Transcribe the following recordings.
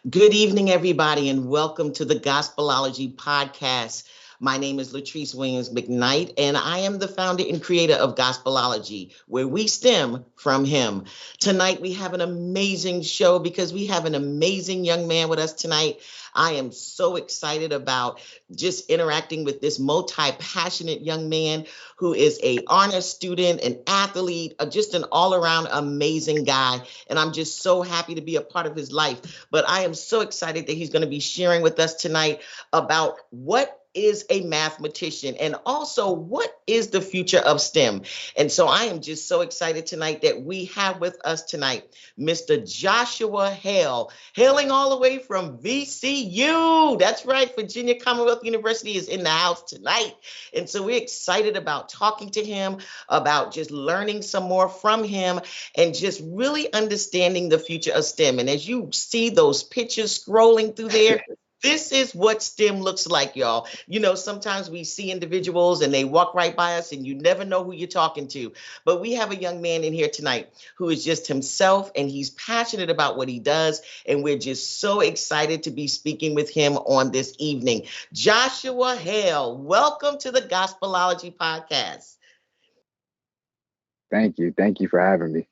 Good evening, everybody, and welcome to the Gospelology podcast. My name is Latrice Williams McKnight, and I am the founder and creator of Gospelology, where we stem from Him. Tonight, we have an amazing show because we have an amazing young man with us tonight. I am so excited about just interacting with this multi-passionate young man who is a honor student, an athlete, just an all-around amazing guy. And I'm just so happy to be a part of his life. But I am so excited that he's going to be sharing with us tonight about what is a mathematician and also what is the future of STEM. And so I am just so excited tonight that we have with us tonight Mr. Joshua Hale, hailing all the way from VCU. That's right, Virginia Commonwealth University is in the house tonight. And so we're excited about talking to him, about just learning some more from him, and just really understanding the future of STEM. And as you see those pictures scrolling through there, this is what STEM looks like, y'all. You know, sometimes we see individuals and they walk right by us and you never know who you're talking to. But we have a young man in here tonight who is just himself and he's passionate about what he does. And we're just so excited to be speaking with him on this evening. Joshua Hale, welcome to the Gospelology podcast. Thank you. Thank you for having me.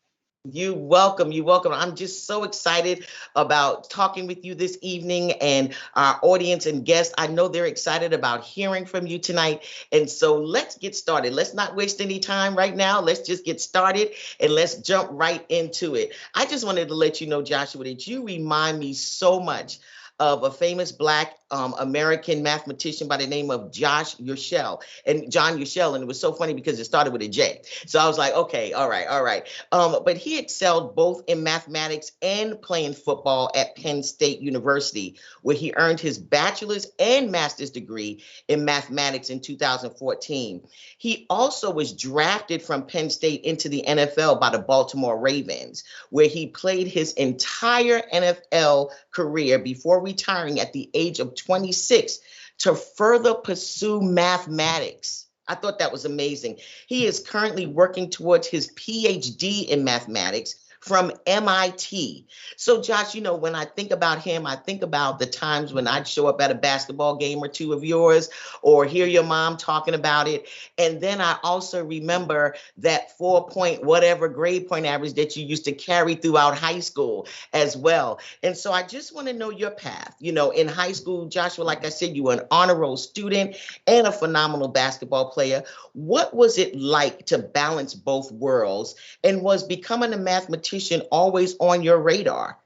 You welcome. You welcome. I'm just so excited about talking with you this evening and our audience and guests. I know they're excited about hearing from you tonight. And so let's get started. Let's not waste any time right now. Let's just get started and let's jump right into it. I just wanted to let you know, Joshua, that you remind me so much of a famous Black American mathematician by the name of John Urschel. And it was so funny because it started with a J. So I was like, okay, all right. But he excelled both in mathematics and playing football at Penn State University, where he earned his bachelor's and master's degree in mathematics in 2014. He also was drafted from Penn State into the NFL by the Baltimore Ravens, where he played his entire NFL career before retiring at the age of 26 to further pursue mathematics. I thought that was amazing. He is currently working towards his PhD in mathematics from MIT. So, Josh, you know, when I think about him, I think about the times when I'd show up at a basketball game or two of yours or hear your mom talking about it. And then I also remember that 4 point whatever grade point average that you used to carry throughout high school as well. And so I just want to know your path. You know, in high school, Joshua, like I said, you were an honor roll student and a phenomenal basketball player. What was it like to balance both worlds? And was becoming a mathematician always on your radar?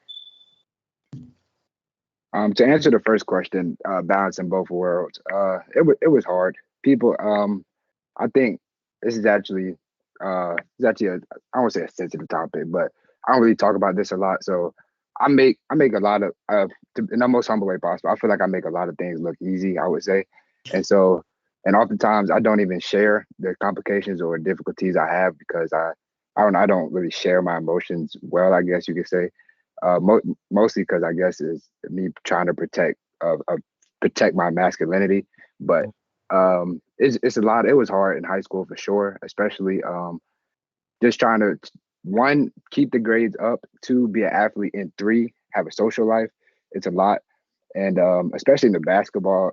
To answer the first question, balancing both worlds, it was hard. People, I think this is actually I won't say a sensitive topic, but I don't really talk about this a lot. So I make a lot of in the most humble way possible. I feel like I make a lot of things look easy, I would say, and so and oftentimes I don't even share the complications or difficulties I have because I don't really share my emotions well, I guess you could say. Mostly because I guess is me trying to protect my masculinity. But it's a lot. It was hard in high school for sure, especially just trying to one keep the grades up, two be an athlete, and three have a social life. It's a lot, and especially in the basketball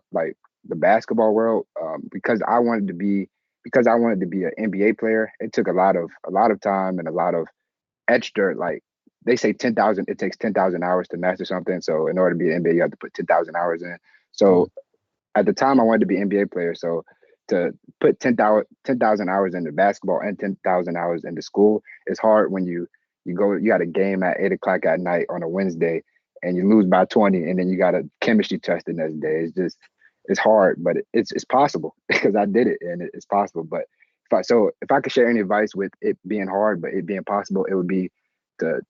world, because I wanted to be an NBA player. It took a lot of time and a lot of extra, like they say 10,000, it takes 10,000 hours to master something. So in order to be an NBA, you have to put 10,000 hours in. So at the time I wanted to be an NBA player. So to put 10,000 hours into basketball and 10,000 hours into school is hard when you got a game at 8 o'clock at night on a Wednesday and you lose by 20 and then you got a chemistry test the next day. It's hard, but it's possible because I did it and it's possible. But if I could share any advice with it being hard, but it being possible, it would be to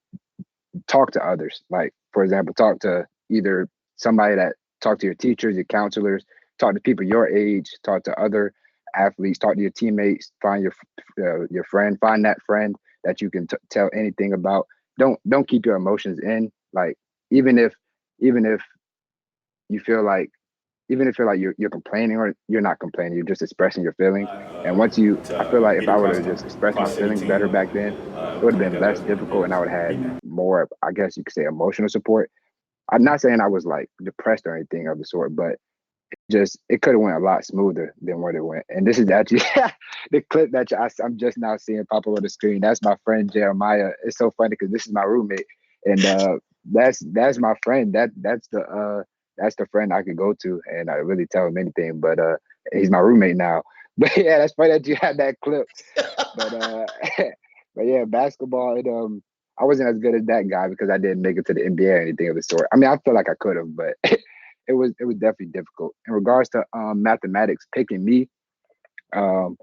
talk to others. Like, for example, talk to your teachers, your counselors, talk to people your age, talk to other athletes, talk to your teammates, find your friend, find that friend that you can tell anything about. Don't keep your emotions in. Like, even if you feel like you're complaining or you're not complaining, you're just expressing your feelings. And I feel like if I would have just expressed my feelings better back then, it would have been less difficult and I would have had more, I guess you could say, emotional support. I'm not saying I was like depressed or anything of the sort, but just it could have went a lot smoother than what it went. And this is actually the clip that I'm just now seeing pop up on the screen. That's my friend Jeremiah. It's so funny because this is my roommate, and that's my friend. That's the friend I could go to, and I really tell him anything. But he's my roommate now. But yeah, that's funny that you had that clip. But but yeah, basketball. I wasn't as good as that guy because I didn't make it to the NBA or anything of the sort. I mean, I feel like I could have, but it was definitely difficult. In regards to mathematics picking me, um,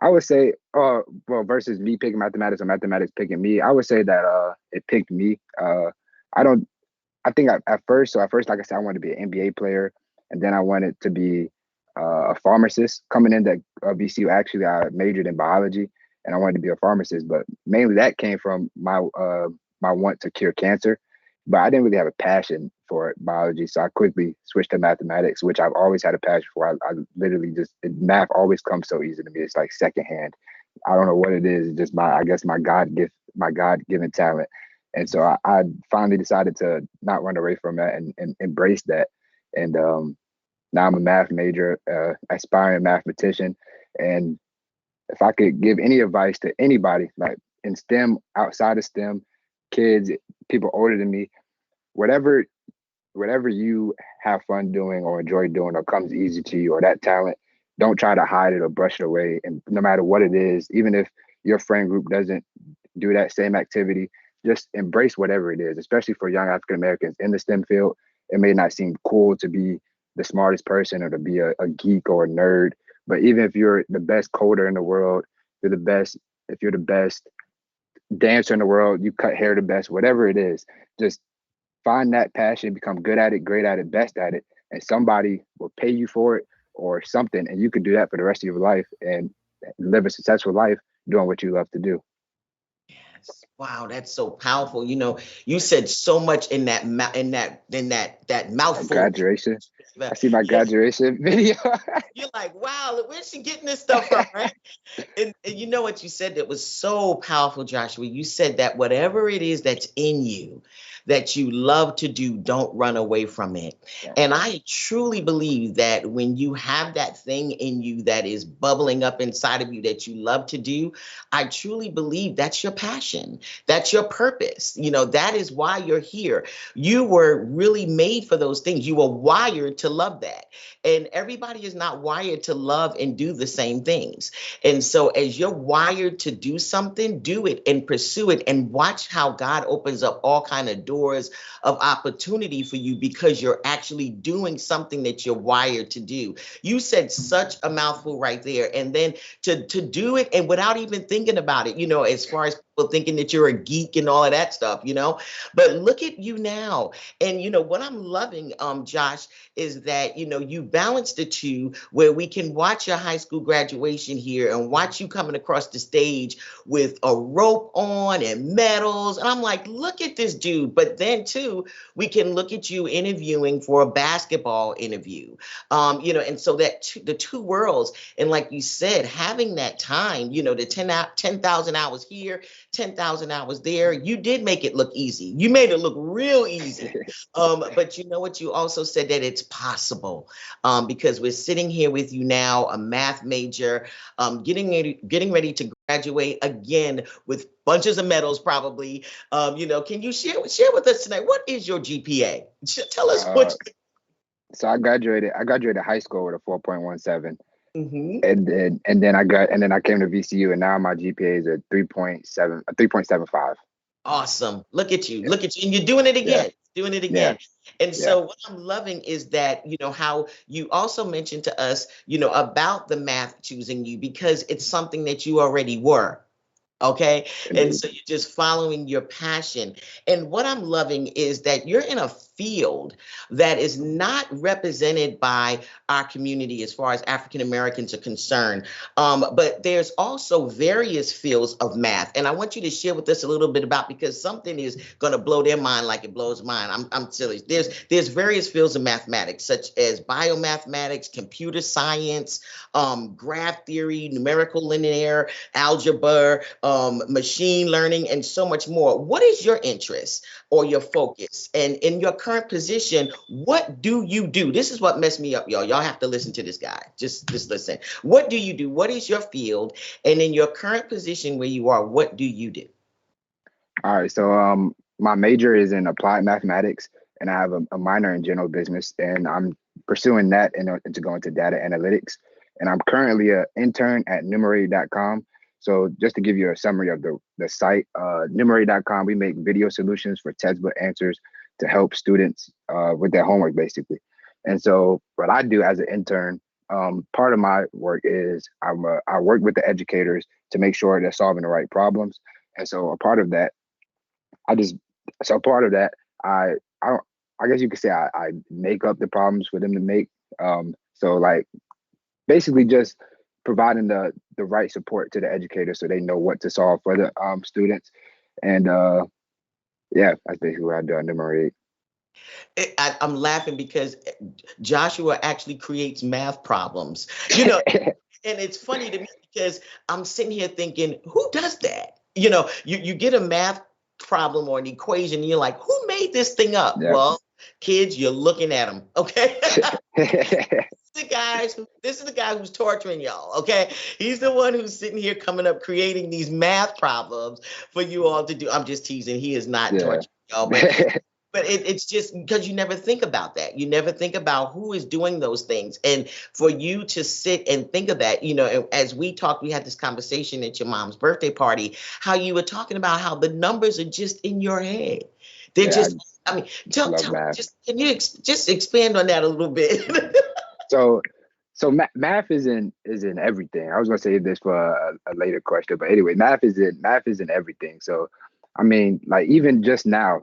I would say, well, versus me picking mathematics or mathematics picking me, I would say that it picked me. I don't I think at first, like I said, I wanted to be an NBA player, and then I wanted to be a pharmacist. Coming into VCU, actually, I majored in biology, and I wanted to be a pharmacist. But mainly that came from my want to cure cancer. But I didn't really have a passion for biology, so I quickly switched to mathematics, which I've always had a passion for. I literally just math always comes so easy to me. It's like secondhand. I don't know what it is. It's just I guess my God given talent. And so I finally decided to not run away from that and embrace that. And now I'm a math major, aspiring mathematician. And if I could give any advice to anybody, like in STEM, outside of STEM, kids, people older than me, whatever whatever you have fun doing or enjoy doing or comes easy to you or that talent, don't try to hide it or brush it away. And no matter what it is, even if your friend group doesn't do that same activity, just embrace whatever it is, especially for young African Americans in the STEM field. It may not seem cool to be the smartest person or to be a geek or a nerd, but even if you're the best coder in the world, if you're the best dancer in the world, you cut hair the best, whatever it is, just find that passion, become good at it, great at it, best at it, and somebody will pay you for it or something, and you can do that for the rest of your life and live a successful life doing what you love to do. Yes. Wow, that's so powerful. You said so much in that A mouthful. graduation. I see my Yes, graduation video. you're like, wow, where's she getting this stuff from, right? And you know what you said that was so powerful, Joshua. You said that whatever it is that's in you that you love to do, don't run away from it. Yeah, And I truly believe that when you have that thing in you that is bubbling up inside of you that you love to do, I truly believe that's your passion. That's your purpose. That is why you're here. You were really made for those things. You were wired to love that. And everybody is not wired to love and do the same things. And so as you're wired to do something, do it and pursue it and watch how God opens up all kind of doors of opportunity for you because you're actually doing something that you're wired to do. You said such a mouthful right there. And then to do it and without even thinking about it, as far as people thinking that you're a geek and all of that stuff. But look at you now. And what I'm loving, Josh, is that you balance the two where we can watch your high school graduation here and watch you coming across the stage with a rope on and medals. And I'm like, look at this dude. But then too, we can look at you interviewing for a basketball interview. And so the two worlds, and like you said, having that time, the 10,000 hours here, 10,000 hours there, you did make it look easy. You made it look real easy. But you know what? You also said that it's possible, because we're sitting here with you now, a math major, getting ready to graduate again with bunches of medals, probably. Can you share with us tonight? What is your GPA? Tell us uh, what. so I graduated high school with a 4.17, Mhm. and then I came to VCU, and now my GPA is a 3.75. Awesome. Look at you. Yeah, Look at you. And you're doing it yeah, again. Doing it yeah, again. And yeah. so what I'm loving is that, how you also mentioned to us, about the math choosing you because it's something that you already were. Okay. And Indeed. so you're just following your passion. And what I'm loving is that you're in a field that is not represented by our community as far as African Americans are concerned. But there's also various fields of math. And I want you to share with us a little bit about because something is going to blow their mind like it blows mine. I'm serious. There's various fields of mathematics, such as biomathematics, computer science, graph theory, numerical linear algebra, machine learning, and so much more. What is your interest or your focus? And in your current current position, what do you do? This is what messed me up, y'all. Y'all have to listen to this guy. Just listen. What do you do? What is your field? And in your current position where you are, what do you do? All right, so my major is in applied mathematics, and I have a minor in general business, and I'm pursuing that and to go into data analytics. And I'm currently an intern at Numerate.com. So just to give you a summary of the site, Numerate.com, we make video solutions for textbook answers to help students with their homework, basically. And so what I do as an intern, part of my work is I work with the educators to make sure they're solving the right problems. And so a part of that I just so part of that I don't I guess you could say I make up the problems for them to make. So like basically just providing the right support to the educators so they know what to solve for the students. And yeah, that's basically what I do. I numerate. I'm laughing because Joshua actually creates math problems, you know, and it's funny to me because I'm sitting here thinking, who does that? You get a math problem or an equation, and you're like, who made this thing up? Yeah. Well, kids, you're looking at them, okay? This is the guy who's torturing y'all, okay? He's the one who's sitting here coming up creating these math problems for you all to do. I'm just teasing. He is not Yeah. torturing y'all, but it's just because you never think about that. You never think about who is doing those things. And for you to sit and think of that, as we talked, we had this conversation at your mom's birthday party, how you were talking about how the numbers are just in your head. They're Yeah, just, I mean, I love math. can you just expand on that a little bit? So math is in everything. I was gonna say this for a later question, but anyway, math is in everything. So I mean, like even just now,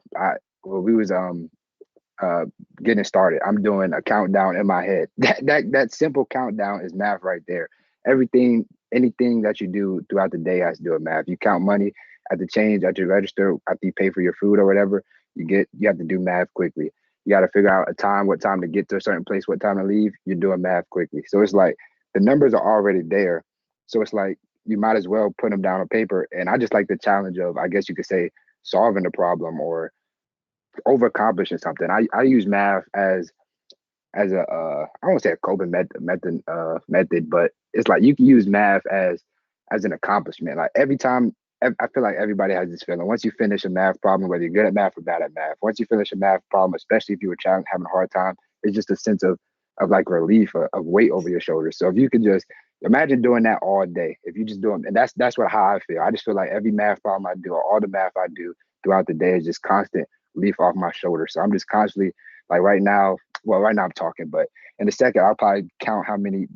we was uh getting started. I'm doing a countdown in my head. That simple countdown is math right there. Everything, anything that you do throughout the day has to do with math. You count money at the change at your register after you pay for your food or whatever. You have to do math quickly. You got to figure out what time to get to a certain place, what time to leave. You're doing math quickly. So it's like the numbers are already there. So it's like you might as well put them down on paper. And I just like the challenge of, I guess you could say, solving the problem or over accomplishing something. I use math as a I don't want to say a coping method, but it's like you can use math as an accomplishment. Like every time, I feel like everybody has this feeling. Once you finish a math problem, whether you're good at math or bad at math, once you finish a math problem, especially if you were having a hard time, it's just a sense of like relief, of weight over your shoulders. So if you could just imagine doing that all day, if you just do them, and that's how I feel. I just feel like every math problem I do, or all the math I do throughout the day, is just constant relief off my shoulders. So I'm just constantly like right now I'm talking, but in a second I'll probably count how many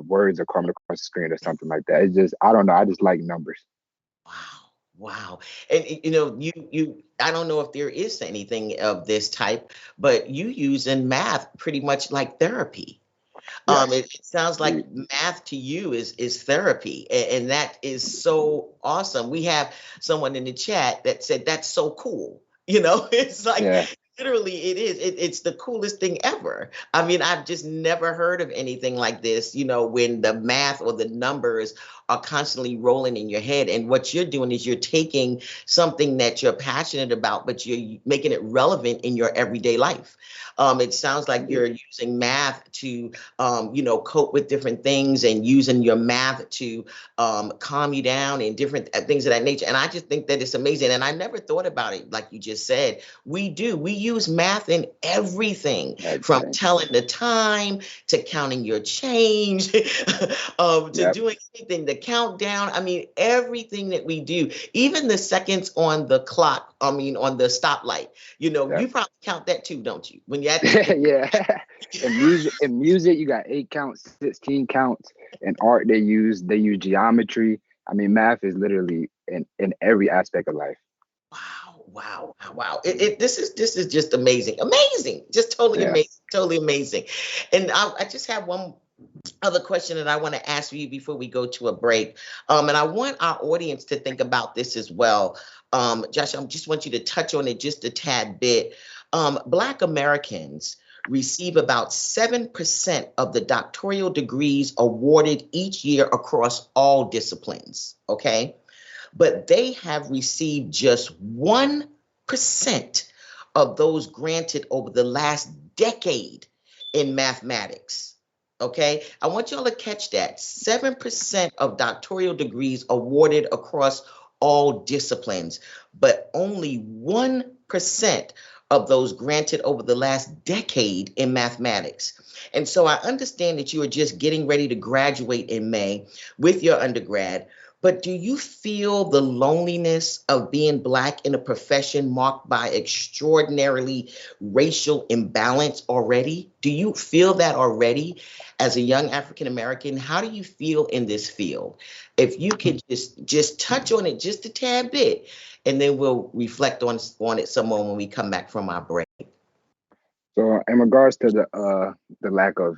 words are coming across the screen or something like that. It's just I don't know. I just like numbers. Wow. Wow. And I don't know if there is anything of this type, but you use in math pretty much like therapy. Yes. It sounds like math to you is therapy, and that is so awesome. We have someone in the chat that said that's so cool. It's like Yeah. literally it is. It's the coolest thing ever. I mean, I've just never heard of anything like this. When the math or the numbers are constantly rolling in your head, and what you're doing is you're taking something that you're passionate about, but you're making it relevant in your everyday life. It sounds like you're using math to cope with different things and using your math to calm you down and different things of that nature. And I just think that it's amazing. And I never thought about it like you just said. We use math in everything from Everything. telling the time to counting your change, to Yep. doing anything, the countdown. I mean, everything that we do, even the seconds on the clock, on the stoplight, you Yep. probably count that too, don't you? When you're at Yeah. In music, you got 8 counts, 16 counts. In art, they use geometry. I mean, math is literally in every aspect of life. Wow, wow, wow, wow. This is just amazing. Amazing. Just totally Yeah. amazing. Totally amazing. And I just have one other question that I want to ask you before we go to a break. And I want our audience to think about this as well. Josh, I just want you to touch on it just a tad bit. Black Americans receive about 7% of the doctoral degrees awarded each year across all disciplines. Okay. But they have received just 1% of those granted over the last decade in mathematics. Okay, I want y'all to catch that. 7% of doctoral degrees awarded across all disciplines, but only 1% of those granted over the last decade in mathematics. And so I understand that you are just getting ready to graduate in May with your undergrad, but do you feel the loneliness of being Black in a profession marked by extraordinarily racial imbalance already? Do you feel that already as a young African American? How do you feel in this field? If you could just touch on it just a tad bit, and then we'll reflect on it some more when we come back from our break. So in regards to the lack of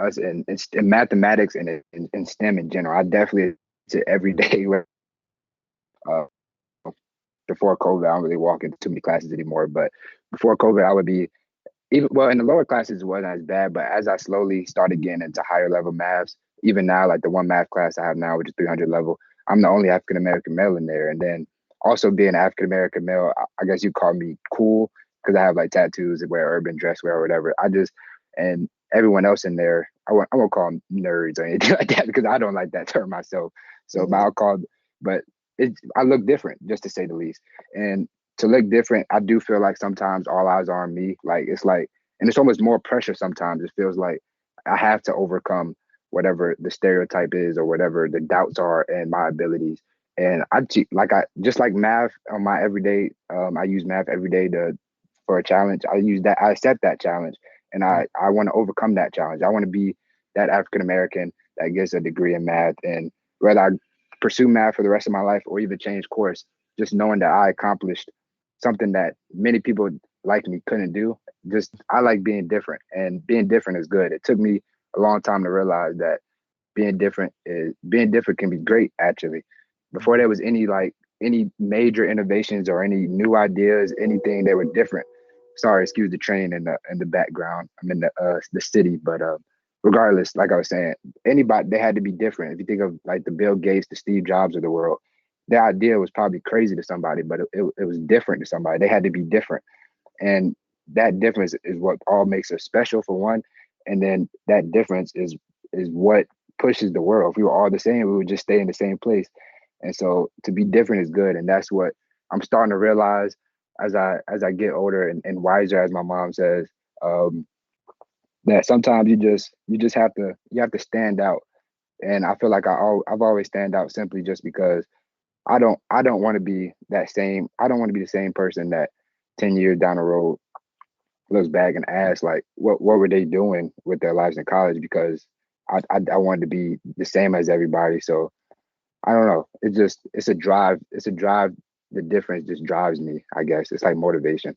us in mathematics and in STEM in general, I definitely to every day uh, before COVID, I don't really walk into too many classes anymore. But before COVID, I would be even well in the lower classes it wasn't as bad, but as I slowly started getting into higher level maths, even now, like the one math class I have now, which is 300 level, I'm the only African American male in there. And then also being African American male, I guess you call me cool because I have like tattoos and wear urban dress wear or whatever. And everyone else in there, I won't call them nerds or anything like that because I don't like that term myself. So, but I'll call, but I look different, just to say the least. And to look different, I do feel like sometimes all eyes are on me. Like it's like, and it's almost more pressure sometimes. It feels like I have to overcome whatever the stereotype is or whatever the doubts are in my abilities. And I just like math on my everyday. I use math every day to for a challenge. I use that. I accept that challenge, and I want to overcome that challenge. I want to be that African American that gets a degree in math, and whether I pursue math for the rest of my life or even change course, just knowing that I accomplished something that many people like me couldn't do. Just I like being different, and being different is good. It took me a long time to realize that being different can be great actually. Before there was any major innovations or any new ideas, anything, they were different. Sorry, excuse the train in the background. I'm in the city, but regardless, like I was saying, anybody they had to be different. If you think of like the Bill Gates, the Steve Jobs of the world, their idea was probably crazy to somebody, but it was different to somebody. They had to be different. And that difference is what all makes us special for one. And then that difference is what pushes the world. If we were all the same, we would just stay in the same place. And so to be different is good. And that's what I'm starting to realize as I get older and wiser, as my mom says, um, that sometimes you just have to stand out. And I feel like I've always stand out simply just because I don't want to be that same. I don't want to be the same person that 10 years down the road looks back and asks like, what were they doing with their lives in college? Because I wanted to be the same as everybody. So I don't know. It's a drive. It's a drive. The difference just drives me. I guess it's like motivation.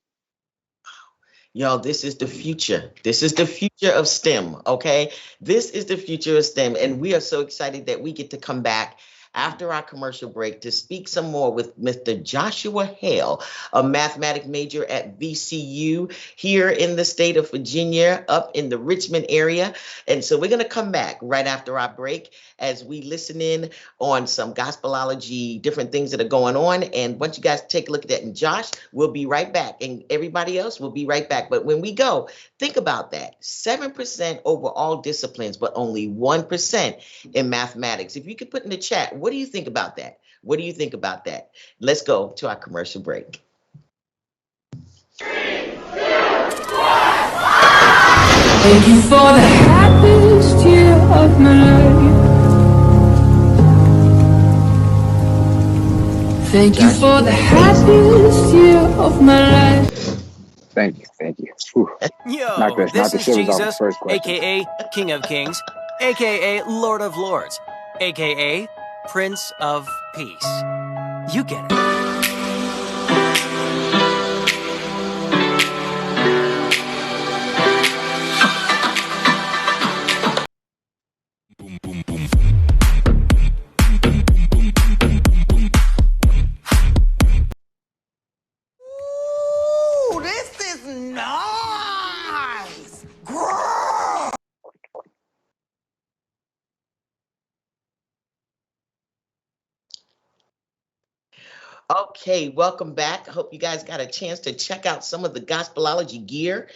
Y'all, this is the future. This is the future of STEM, okay? This is the future of STEM. And we are so excited that we get to come back after our commercial break to speak some more with Mr. Joshua Hale, a mathematics major at VCU here in the state of Virginia, up in the Richmond area. And so we're going to come back right after our break as we listen in on some gospelology, different things that are going on. And once you guys take a look at that, and Josh, we'll be right back. And everybody else will be right back. But when we go, think about that. 7% over all disciplines, but only 1% in mathematics. If you could put in the chat, what do you think about that? What do you think about that? Let's go to our commercial break. Thank you for the happiest year of my life. Thank you for the happiest year of my life. Thank you. Thank you. Whew. Knock Yo, this, knock this the is shivers off the Jesus, first question. aka King of Kings, aka Lord of Lords, aka Prince of Peace. You get it. Ooh, this is nice. Okay, welcome back. I hope you guys got a chance to check out some of the Gospelology gear.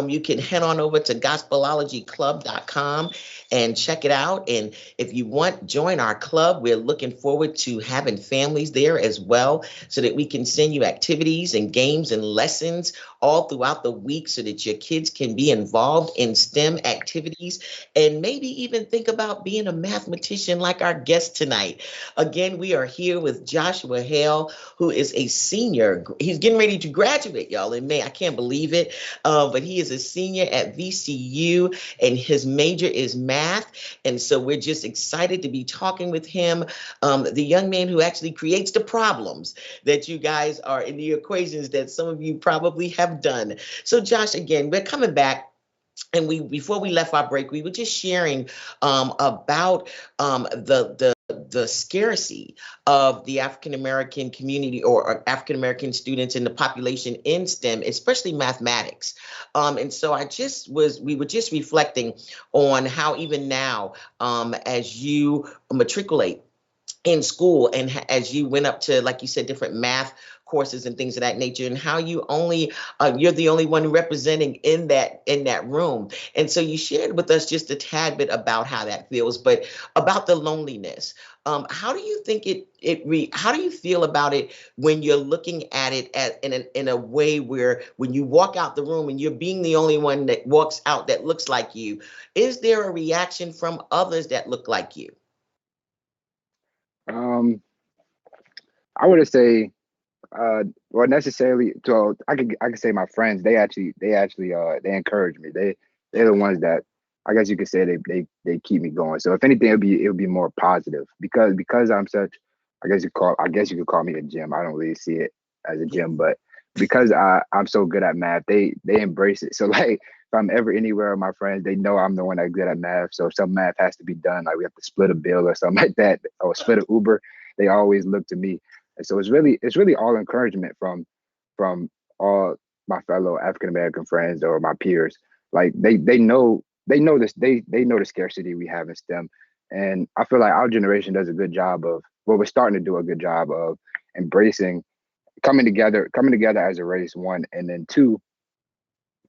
You can head on over to gospelologyclub.com and check it out. And if you want, join our club. We're looking forward to having families there as well so that we can send you activities and games and lessons all throughout the week so that your kids can be involved in STEM activities and maybe even think about being a mathematician like our guest tonight. Again, we are here with Joshua Hale, who is a senior. He's getting ready to graduate, y'all, in May. I can't believe it. But he is a senior at VCU, and his major is math. And so we're just excited to be talking with him, the young man who actually creates the problems that you guys are in the equations that some of you probably have done. So, Josh, again, we're coming back. And before we left our break, we were just sharing about the scarcity of the African American community or African American students in the population in STEM, especially mathematics. And so we were just reflecting on how even now, as you matriculate in school and as you went up to, like you said, different math courses and things of that nature, and how you're the only one representing in that room. And so you shared with us just a tad bit about how that feels, but about the loneliness. How do you think how do you feel about it when you're looking at it in a way where when you walk out the room and you're being the only one that walks out that looks like you, is there a reaction from others that look like you? Um, I would say, well, necessarily. So I could say my friends. They encourage me. They're the ones that I guess you could say they keep me going. So if anything, it would be more positive because I'm such. I guess you could call me a gym. I don't really see it as a gym, but because I'm so good at math, they embrace it. So like if I'm ever anywhere with my friends, they know I'm the one that's good at math. So if some math has to be done, like we have to split a bill or something like that, or split an Uber, they always look to me. And so it's really all encouragement from all my fellow African American friends or my peers. Like they know this they know the scarcity we have in STEM. And I feel like our generation does a good job of we're starting to do a good job of embracing coming together as a race, one, and then two,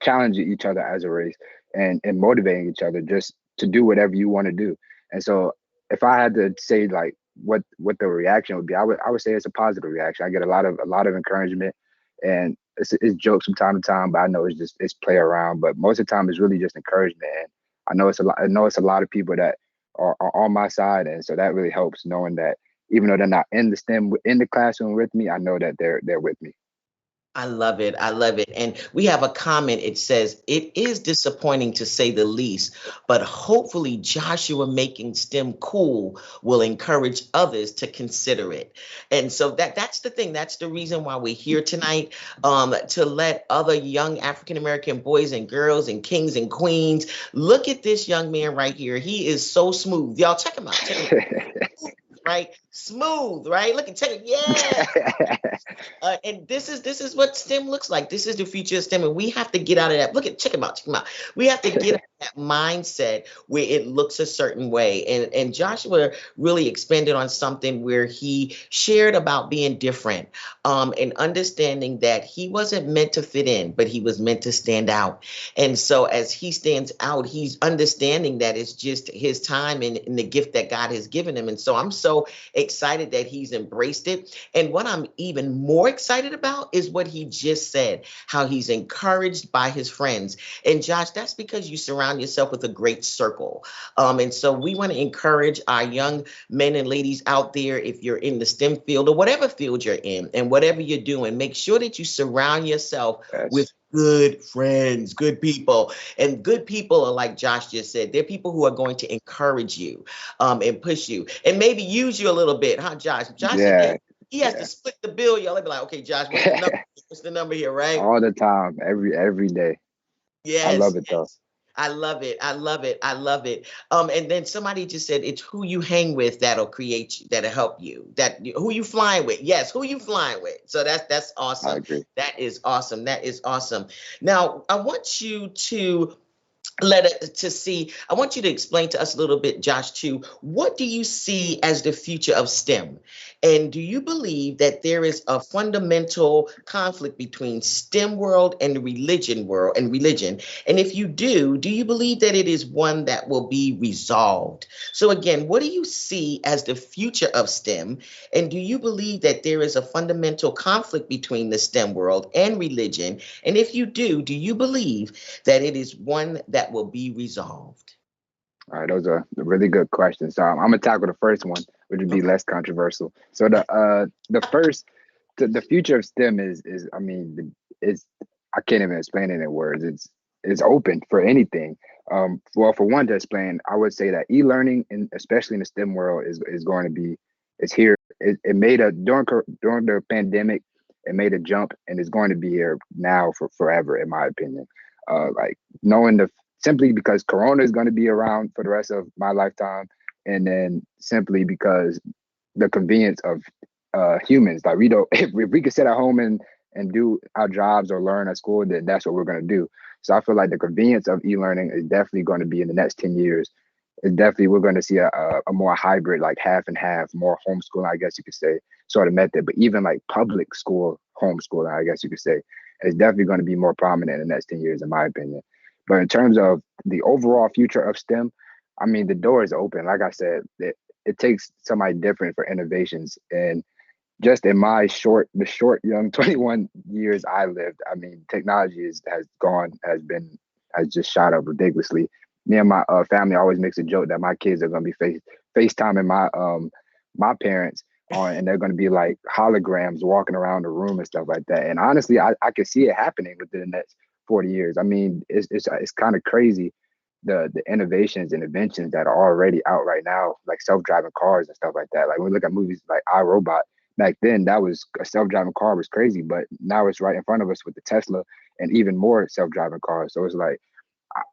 challenging each other as a race and motivating each other just to do whatever you want to do. And so if I had to say like what the reaction would be, I would say it's a positive reaction. I get a lot of encouragement, and it's jokes from time to time, but I know it's play around. But most of the time it's really just encouragement. And I know it's a lot of people that are on my side, and so that really helps knowing that even though they're not in the STEM in the classroom with me, I know that they're with me. I love it. I love it. And we have a comment. It says, it is disappointing to say the least, but hopefully Joshua making STEM cool will encourage others to consider it. And so that's the thing. That's the reason why we're here tonight, to let other young African American boys and girls and kings and queens look at this young man right here. He is so smooth. Y'all check him out. Check him out. Right? Smooth, right? Look and check it. Yeah. And this is what STEM looks like. This is the future of STEM, and we have to get out of that. Look at check them out, check them out. We have to get out of that mindset where it looks a certain way. And Joshua really expanded on something where he shared about being different, and understanding that he wasn't meant to fit in, but he was meant to stand out. And so as he stands out, he's understanding that it's just his time and the gift that God has given him. And so I'm so excited that he's embraced it. And what I'm even more excited about is what he just said, how he's encouraged by his friends. And Josh, that's because you surround yourself with a great circle. And so we want to encourage our young men and ladies out there, if you're in the STEM field or whatever field you're in and whatever you're doing, make sure that you surround yourself with Yes. good friends, good people. And good people are like Josh just said, they're people who are going to encourage you, and push you and maybe use you a little bit, huh, Josh? Josh, Yeah. he has to Yeah. split the bill, y'all. They be like, okay, Josh, what's the number? What's the number here, right? All the time, every day. I Yes, love it though. yes. I love it. I love it. I love it. And then somebody just said it's who you hang with that'll create you, that'll help you. Who you flying with. Yes, who you flying with. So that's I awesome. agree. That is awesome. That is awesome. Now, I want you to let it to see. I want you to explain to us a little bit, Josh, too. What do you see as the future of STEM? And do you believe that there is a fundamental conflict between STEM world and the religion world and religion? And if you do you believe that it is one that will be resolved? So again, what do you see as the future of STEM? And do you believe that there is a fundamental conflict between the STEM world and religion? And if you do you believe that it is one that will be resolved? All right, those are really good questions. So I'm gonna tackle the first one, which would be Okay. less controversial. So the first the future of STEM is I mean it's I can't even explain it in words. It's open for anything. Well, for one to explain, I would say that e-learning, and especially in the STEM world, is going to be is here. It made a during the pandemic, it made a jump, and it's going to be here now for forever, in my opinion. Like knowing the simply because Corona is going to be around for the rest of my lifetime, and then simply because the convenience of humans. Like we don't, if we could sit at home and do our jobs or learn at school, then that's what we're going to do. So I feel like the convenience of e-learning is definitely going to be in the next 10 years. It's definitely we're going to see a more hybrid, like half and half, more homeschooling, I guess you could say, sort of method. But even like public school homeschooling, I guess you could say, is definitely going to be more prominent in the next 10 years, in my opinion. But in terms of the overall future of STEM, I mean, the door is open. Like I said, it takes somebody different for innovations. And just in my the short young 21 years I lived, I mean, technology has just shot up ridiculously. Me and my family always makes a joke that my kids are going to be FaceTiming my parents on, and they're going to be like holograms walking around the room and stuff like that. And honestly, I can see it happening within the next 40 years. I mean, it's kind of crazy the innovations and inventions that are already out right now, like self-driving cars and stuff like that. Like when we look at movies like I, Robot, back then that was a self-driving car was crazy, but now it's right in front of us with the Tesla and even more self-driving cars. So it's like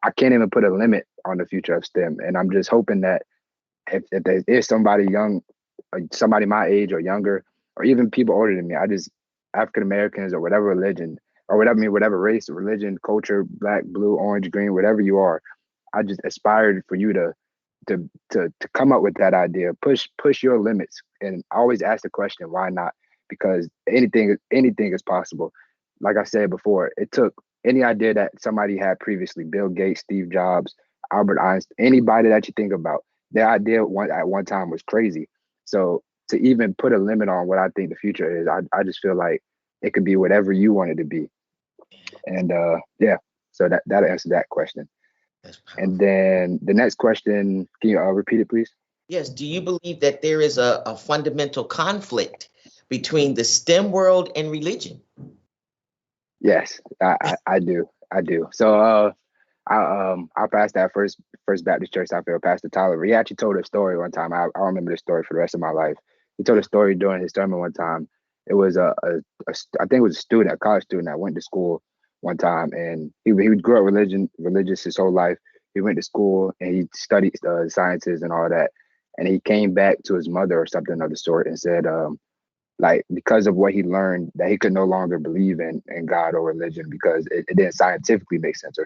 I can't even put a limit on the future of STEM, and I'm just hoping that if there is somebody young, somebody my age or younger, or even people older than me, I just African Americans or whatever religion or whatever, I mean, whatever race, religion, culture, black, blue, orange, green, whatever you are, I just aspired for you to come up with that idea, push your limits, and always ask the question, why not? Because anything is possible. Like I said before, it took any idea that somebody had previously, Bill Gates, Steve Jobs, Albert Einstein, anybody that you think about, their idea at one time was crazy. So to even put a limit on what I think the future is, I just feel like it could be whatever you want it to be. And yeah, so that'll answer that question. That's And powerful. then the next question, can you repeat it, please? Yes. Do you believe that there is a fundamental conflict between the STEM world and religion? Yes, I do. I do. So I passed that First Baptist Church I feel Pastor Tyler. He actually told a story one time. I'll remember this story for the rest of my life. He told a story during his sermon one time. It was I think it was a student, a college student that went to school one time, and he grew up religious his whole life. He went to school and he studied sciences and all that, and he came back to his mother or something of the sort and said, like because of what he learned that he could no longer believe in God or religion because it didn't scientifically make sense or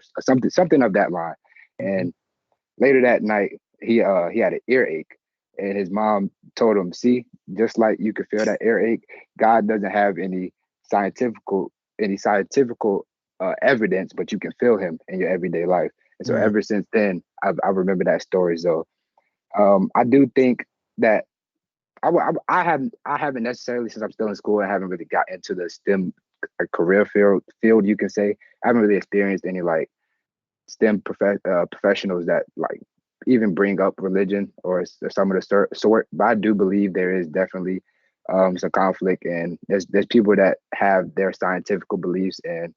something of that line. Mhm. And later that night, he had an earache, and his mom told him, "See, just like you could feel that earache, God doesn't have scientific scientific evidence, but you can feel Him in your everyday life." And so Mm. ever since then, I remember that story. So I do think that I haven't necessarily since I'm still in school. I haven't really got into the STEM career field. You can say I haven't really experienced any like STEM professionals that like even bring up religion or some of the sort. But I do believe there is definitely some conflict, and there's people that have their scientific beliefs, and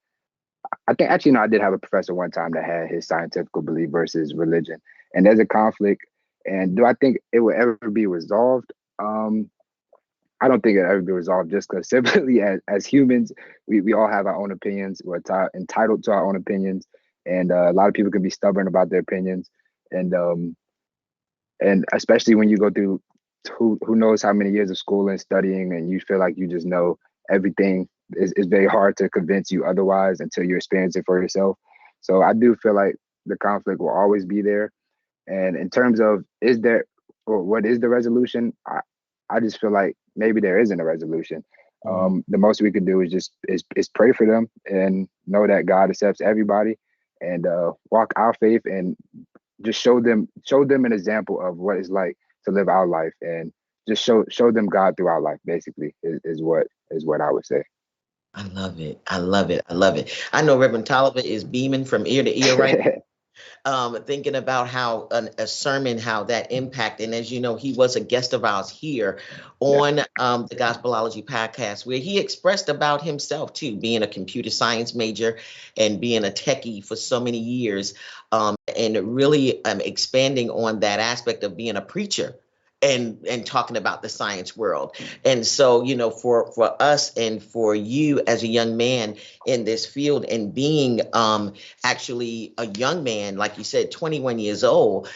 I think actually no, I did have a professor one time that had his scientific belief versus religion, and there's a conflict. And do I think it will ever be resolved? I don't think it'll ever be resolved just because simply as humans, we all have our own opinions. We're entitled to our own opinions, and a lot of people can be stubborn about their opinions, and especially when you go through who knows how many years of school and studying, and you feel like you just know everything. It's very hard to convince you otherwise until you experience it for yourself. So I do feel like the conflict will always be there. And in terms of is there or what is the resolution, I just feel like maybe there isn't a resolution. Mhm. The most we could do is just is pray for them and know that God accepts everybody, and walk our faith, and just show them an example of what it's like to live our life, and just show them God through our life. Basically, is what I would say. I love it. I love it. I love it. I know Reverend Tolliver is beaming from ear to ear right thinking about how a sermon, how that impact. And as you know, he was a guest of ours here Yeah. on the Gospelology podcast, where he expressed about himself too, being a computer science major and being a techie for so many years, and really expanding on that aspect of being a preacher. And talking about the science world. And so, for us and for you as a young man in this field, and being actually a young man, like you said, 21 years old,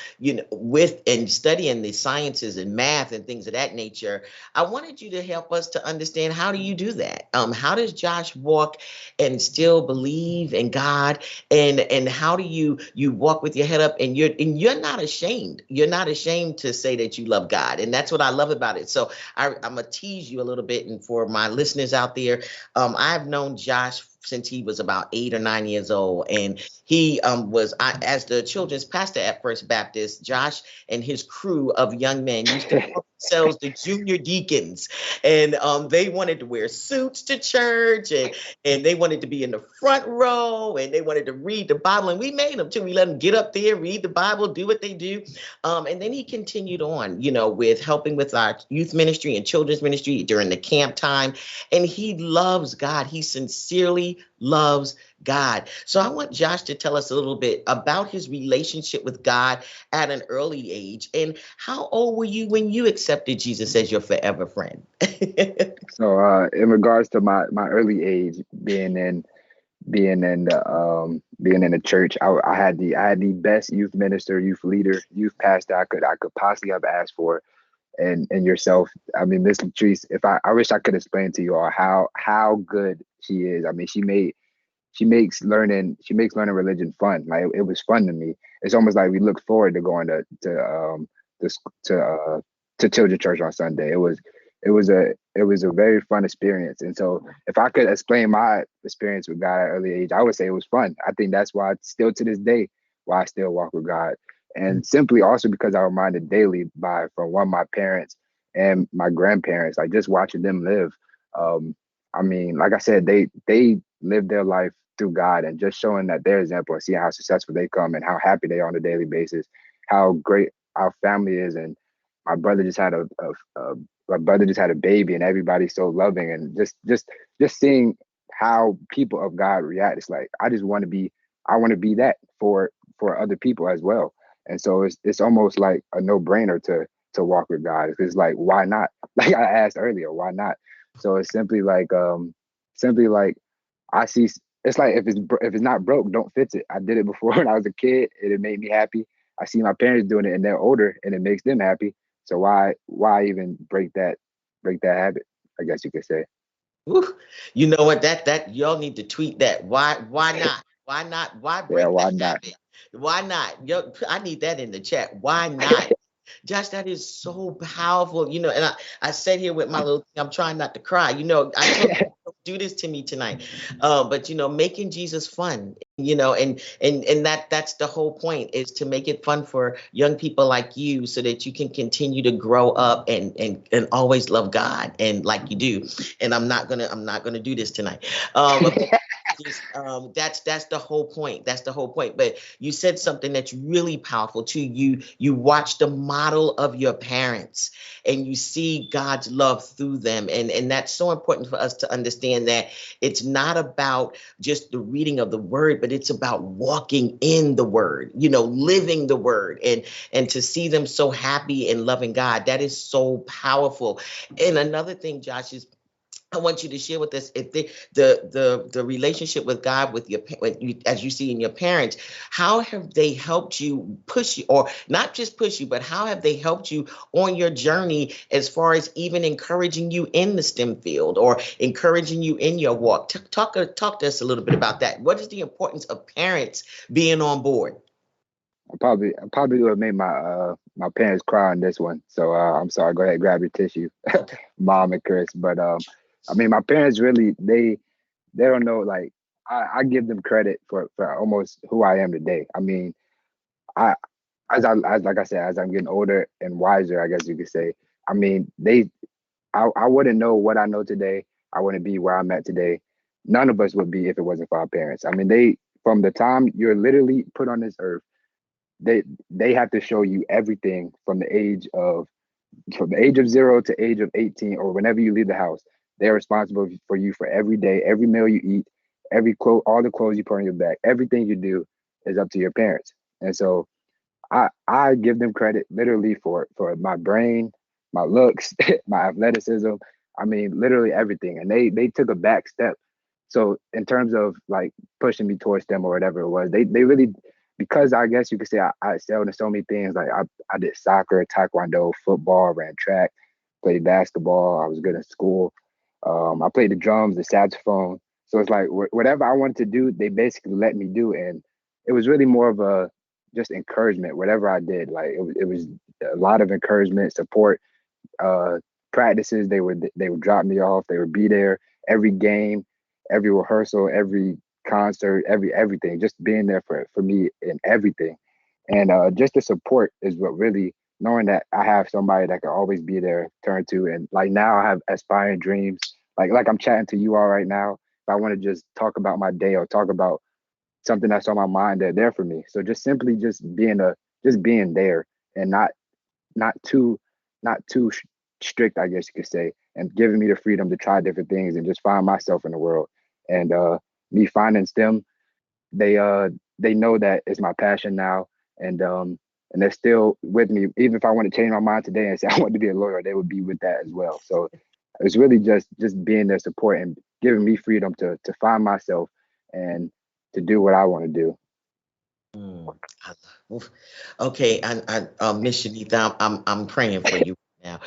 with and studying the sciences and math and things of that nature, I wanted you to help us to understand, how do you do that? How does Josh walk and still believe in God? And how do you walk with your head up, and you're not ashamed. You're not ashamed to say that you love God. And that's what I love about it. So I'm gonna tease you a little bit. And for my listeners out there, I've known Josh since he was about 8 or 9 years old. And he as the children's pastor at First Baptist, Josh and his crew of young men used to call themselves the junior deacons. And they wanted to wear suits to church, and they wanted to be in the front row, and they wanted to read the Bible. And we made them too. We let them get up there, read the Bible, do what they do. And then he continued on, with helping with our youth ministry and children's ministry during the camp time. And he loves God. He sincerely loves God. So I want Josh to tell us a little bit about his relationship with God at an early age. And how old were you when you accepted Jesus as your forever friend? So in regards to my early age, being in the church, I had the best youth minister, youth leader, youth pastor I could possibly have asked for, and yourself. I mean, Miss Latrice, if I wish I could explain to you all how good she is. I mean, she makes learning religion fun. Like it was fun to me. It's almost like we look forward to going to to to children's church on Sunday. It was a very fun experience. And so if I could explain my experience with God at an early age, I would say it was fun. I think that's why still to this day why I still walk with God. And simply also because I'm reminded daily by from one of my parents and my grandparents, like just watching them live. Um, I mean, like I said, they live their life through God, and just showing that their example and seeing how successful they come and how happy they are on a daily basis, how great our family is. And my brother just had my brother just had a baby, and everybody's so loving, and just seeing how people of God react. It's like I want to be that for other people as well. And so it's almost like a no-brainer to walk with God. It's like, why not? Like I asked earlier, why not? So it's simply like I see. It's like if it's not broke, don't fix it. I did it before when I was a kid, and it made me happy. I see my parents doing it, and they're older, and it makes them happy. So why even break that habit? I guess you could say. Whew. You know what? That y'all need to tweet that. Why not? Why not? Why Yeah, break the why not? habit? Why not? Yo, I need that in the chat. Why not? Josh, that is so powerful. And I sat here with my little thing. I'm trying not to cry. I told you, don't do this to me tonight. But making Jesus fun, and that's the whole point, is to make it fun for young people like you, so that you can continue to grow up and always love God, and like you do. And I'm not gonna do this tonight. That's the whole point. That's the whole point. But you said something that's really powerful too. You watch the model of your parents, and you see God's love through them. And that's so important for us to understand, that it's not about just the reading of the word, but it's about walking in the word, living the word, and to see them so happy and loving God. That is so powerful. And another thing, Josh, is I want you to share with us, if the relationship with God, with as you see in your parents, how have they helped you push you, or not just push you, but how have they helped you on your journey, as far as even encouraging you in the STEM field, or encouraging you in your walk? Talk to us a little bit about that. What is the importance of parents being on board? I probably would have made my parents cry on this one. So I'm sorry. Go ahead, grab your tissue, Okay. Mom and Chris. But I mean, my parents really they don't know. Like I give them credit for almost who I am today. I mean, I as like I said, as I'm getting older and wiser, I guess you could say. I mean, I wouldn't know what I know today. I wouldn't be where I'm at today. None of us would be if it wasn't for our parents. I mean, they from the time you're literally put on this earth, they they have to show you everything from the age of 0 to age of 18 or whenever you leave the house. They're responsible for you for every day, every meal you eat, every quote, all the clothes you put on your back, everything you do is up to your parents. And so I give them credit literally for my brain, my looks, my athleticism. I mean, literally everything. And they took a back step. So in terms of like pushing me towards them or whatever it was, they really because I guess you could say I excelled in so many things. Like I did soccer, taekwondo, football, ran track, played basketball. I was good in school. I played the drums, the saxophone. So it's like whatever I wanted to do, they basically let me do, and it was really more of a just encouragement. Whatever I did, like it was a lot of encouragement, support. Uh, Practices, they would drop me off. They would be there every game, every rehearsal, every concert, everything. Just being there for me in everything, and just the support is what really knowing that I have somebody that can always be there, turn to, and like now I have aspiring dreams. Like I'm chatting to you all right now. If I want to just talk about my day or talk about something that's on my mind, they're there for me. So just simply just being there and not too not too strict, I guess you could say, and giving me the freedom to try different things and just find myself in the world. And me finding STEM, they uh they know that it's my passion now, and they're still with me. Even if I want to change my mind today and say I want to be a lawyer, they would be with that as well. So it's really just being their support and giving me freedom to find myself and to do what I want to do. Mm, oof. Okay, Miss Shanita, I'm praying for you now.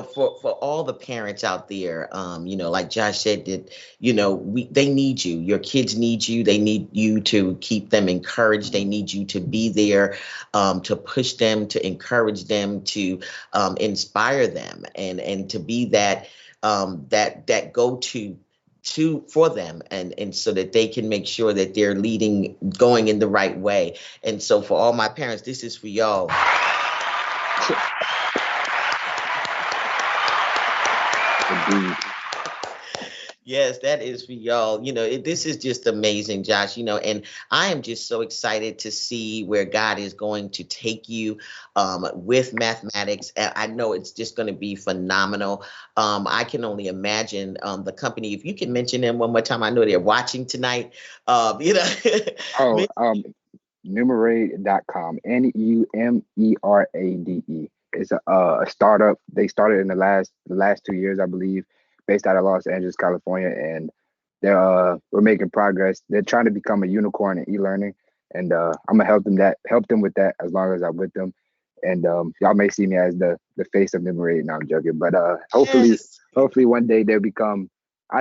For all the parents out there, like Josh said, that they need you. Your kids need you. They need you to keep them encouraged. They need you to be there, to push them, to encourage them, to inspire them, and to be that go to for them, and so that they can make sure that they're leading, going in the right way. And so for all my parents, this is for y'all. Indeed. Yes, that is for y'all. This is just amazing, Josh. And I am just so excited to see where God is going to take you with mathematics. And I know it's just going to be phenomenal. I can only imagine the company. If you can mention them one more time, I know they're watching tonight. Oh, men- Numerade.com. Numerade. It's a startup. They started in the last 2 years, I believe, based out of Los Angeles, California, and we're making progress. They're trying to become a unicorn in e-learning, and I'm gonna help them with that as long as I'm with them. And y'all may see me as the face of Numerade. Now I'm joking, but hopefully, yes. hopefully one day they'll become.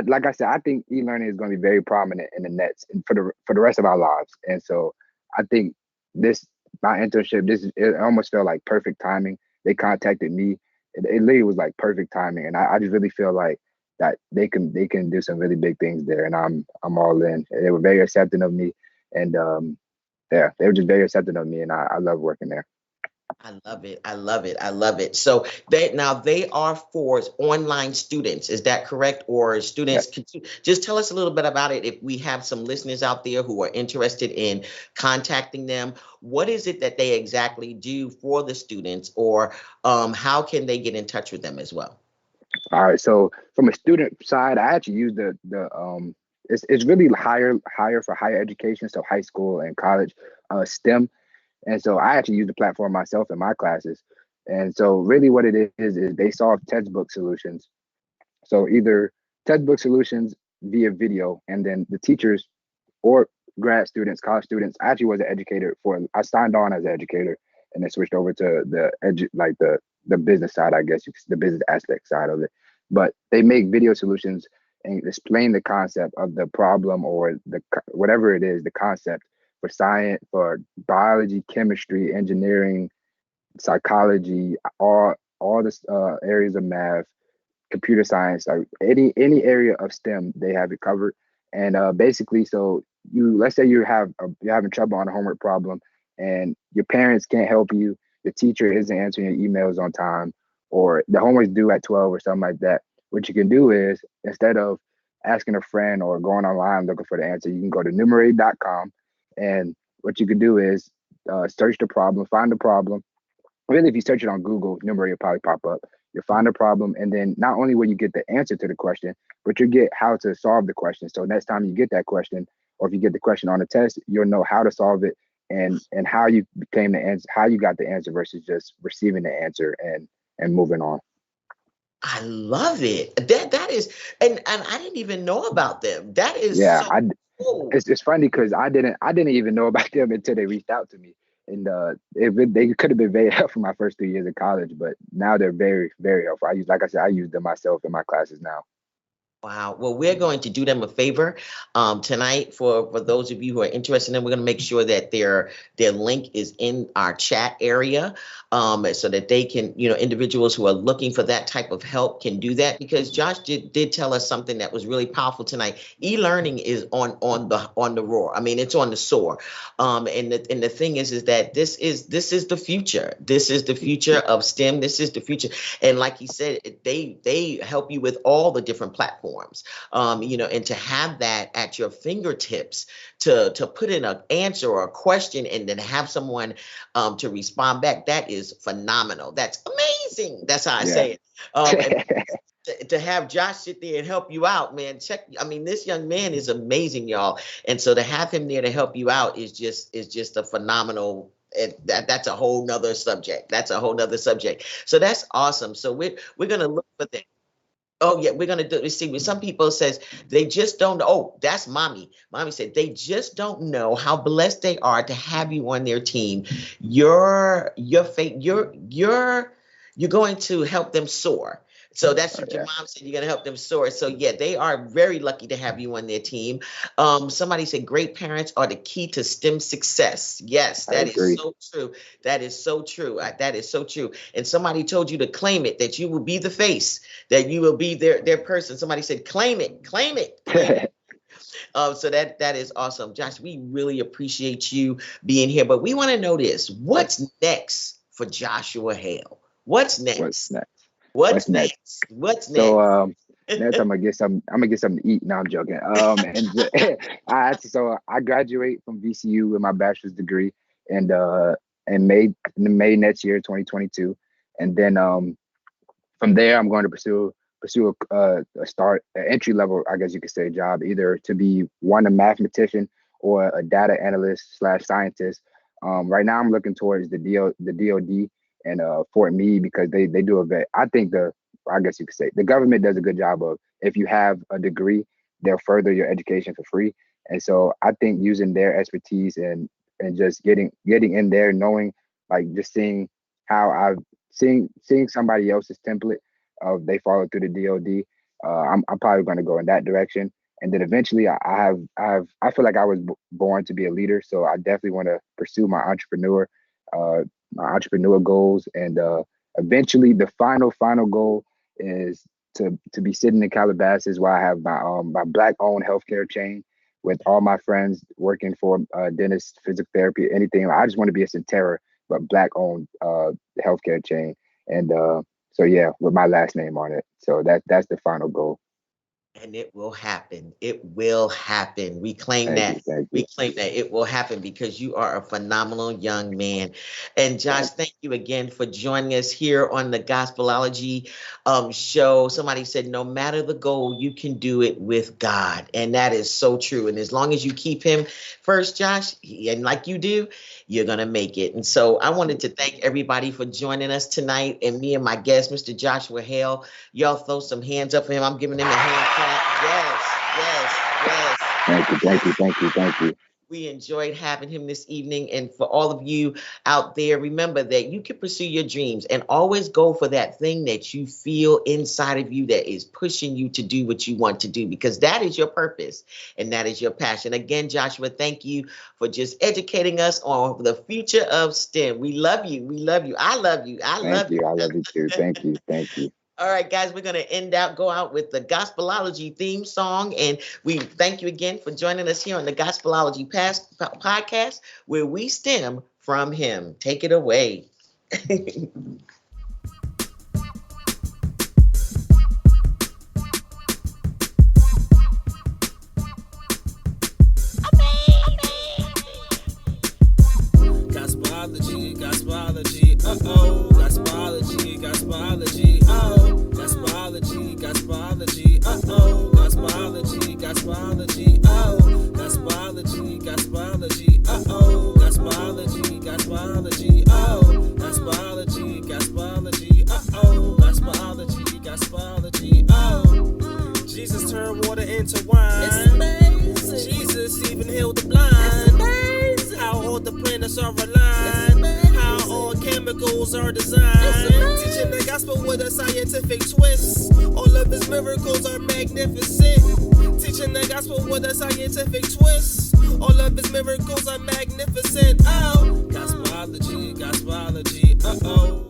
Like I said, I think e-learning is going to be very prominent in the nets and for the rest of our lives. And so I think this my internship, it almost felt like perfect timing. They contacted me. It literally was like perfect timing, and I just really feel like that they can do some really big things there, and I'm all in. They were very accepting of me, and yeah, they were just very accepting of me, and I love working there. I love it. I love it. I love it. So they are for online students. Is that correct? Or Yeah. students? Could you just tell us a little bit about it? If we have some listeners out there who are interested in contacting them, what is it that they exactly do for the students, or how can they get in touch with them as well? All right. So from a student side, I actually use the it's really higher for higher education, so high school and college, STEM. And so I actually use the platform myself in my classes. And so really what it is they solve textbook solutions. So either textbook solutions via video, and then the teachers or grad students, college students. I actually was an educator I signed on as an educator and then switched over to the business side, I guess, the business aspect side of it. But they make video solutions and explain the concept of the problem or whatever it is, the concept for science, for biology, chemistry, engineering, psychology, all this areas of math, computer science, like any area of STEM, they have it covered. And basically, so let's say you're having trouble on a homework problem, and your parents can't help you, the teacher isn't answering your emails on time, or the homework's due at 12 or something like that. What you can do is, instead of asking a friend or going online looking for the answer, you can go to numerate.com, and what you can do is search the problem, find the problem. Really, if you search it on Google, Numerate will probably pop up. You'll find a problem, and then not only will you get the answer to the question, but you get how to solve the question. So next time you get that question, or if you get the question on a test, you'll know how to solve it, and how you became the answer, how you got the answer versus just receiving the answer and moving on. I love it. That is, and I didn't even know about them. That is Yeah, so cool. it's funny because I didn't even know about them until they reached out to me, and they could have been very helpful my first 3 years of college, but now they're very, very helpful. Like I said, I use them myself in my classes now. Wow. Well, we're going to do them a favor tonight for those of you who are interested in. We're going to make sure that their link is in our chat area, so that they can, individuals who are looking for that type of help can do that. Because Josh did tell us something that was really powerful tonight. E-learning is on the roar. I mean, it's on the soar. And the thing is that this is the future. This is the future of STEM. This is the future. And like he said, they help you with all the different platforms. And to have that at your fingertips to put in an answer or a question and then have someone to respond back, that is phenomenal. That's amazing. That's how I Yeah. say it. And to have Josh sit there and help you out, man. This young man is amazing, y'all. And so to have him there to help you out is just a phenomenal. That's a whole nother subject. That's a whole nother subject. So that's awesome. So we're gonna look for that. Oh yeah, we're gonna do. See, some people says they just don't know. Oh, that's mommy. Mommy said they just don't know how blessed they are to have you on their team. Your faith. You're going to help them soar. So that's what your mom said. You're going to help them soar. So yeah, they are very lucky to have you on their team. Somebody said great parents are the key to STEM success. Yes, I that is agree. so true. That is so true. That is so true. And somebody told you to claim it, that you will be the face, that you will be their person. Somebody said claim it, claim it, claim it. So that is awesome. Josh, we really appreciate you being here. But we want to know this. What's next for Joshua Hale? What's What's next? next? What's What's next? next? What's So next? next I'm gonna get some. I'm gonna get something to eat. No, I'm joking. I graduate from VCU with my bachelor's degree, and in May next year, 2022, and then from there I'm going to pursue an entry level, I guess you could say, job, either to be a mathematician or a data analyst slash scientist. Right now I'm looking towards the DoD and Fort Meade, because they do a very, I guess you could say the government does a good job of, if you have a degree, they'll further your education for free. And so I think using their expertise and just getting in there, knowing, like, just seeing how I've seeing somebody else's template of they follow through the DoD. I'm probably going to go in that direction, and then eventually I feel like I was born to be a leader, so I definitely want to pursue uh, my entrepreneur goals, and eventually the final goal is to be sitting in Calabasas, where I have my black owned healthcare chain with all my friends working for dentists, physical therapy, anything. I just want to be a Centera, but black owned healthcare chain, and so yeah, with my last name on it. So that's the final goal. And it will happen. It will happen. We claim Thank that. you, thank We you, claim that it will happen because you are a phenomenal young man. And Josh, thank thank you again for joining us here on the Gospelology show. Somebody said, no matter the goal, you can do it with God. And that is so true. And as long as you keep him first, Josh, and like you do, you're going to make it. And so I wanted to thank everybody for joining us tonight. And me and my guest, Mr. Joshua Hale, y'all throw some hands up for him. I'm giving him a hand clap. Yes, yes, yes. thank you, thank you, thank you, thank you. We enjoyed having him this evening. And for all of you out there, remember that you can pursue your dreams and always go for that thing that you feel inside of you that is pushing you to do what you want to do, because that is your purpose and that is your passion. Again, Joshua, thank you for just educating us on the future of STEM. We love you. We love you. I love you. I Thank love you. you. I love you too. Thank you. Thank you. All right, guys, we're going to go out with the Gospelology theme song. And we thank you again for joining us here on the Gospelology podcast, where we stem from him. Take it away. Gospelology, Gospelology, uh-oh. Gospelology, Gospelology, oh. Gospelology, Gospelology, uh-oh. Gospelology, Gospelology, oh. Gospelology, Gospelology, uh-oh. Gospelology, Gospelology, oh. Gospelology, Gospelology, uh-oh. Gospelology, Gospelology, oh. Jesus turned water into wine. It's amazing. Jesus even healed the blind. It's amazing. How all the planets are aligned. How all chemicals are designed. Teaching the gospel with a scientific twist. All of his miracles are magnificent. Teaching the gospel with a scientific twist. All of his miracles are magnificent. Oh, Gospelology, Gospelology, uh-oh.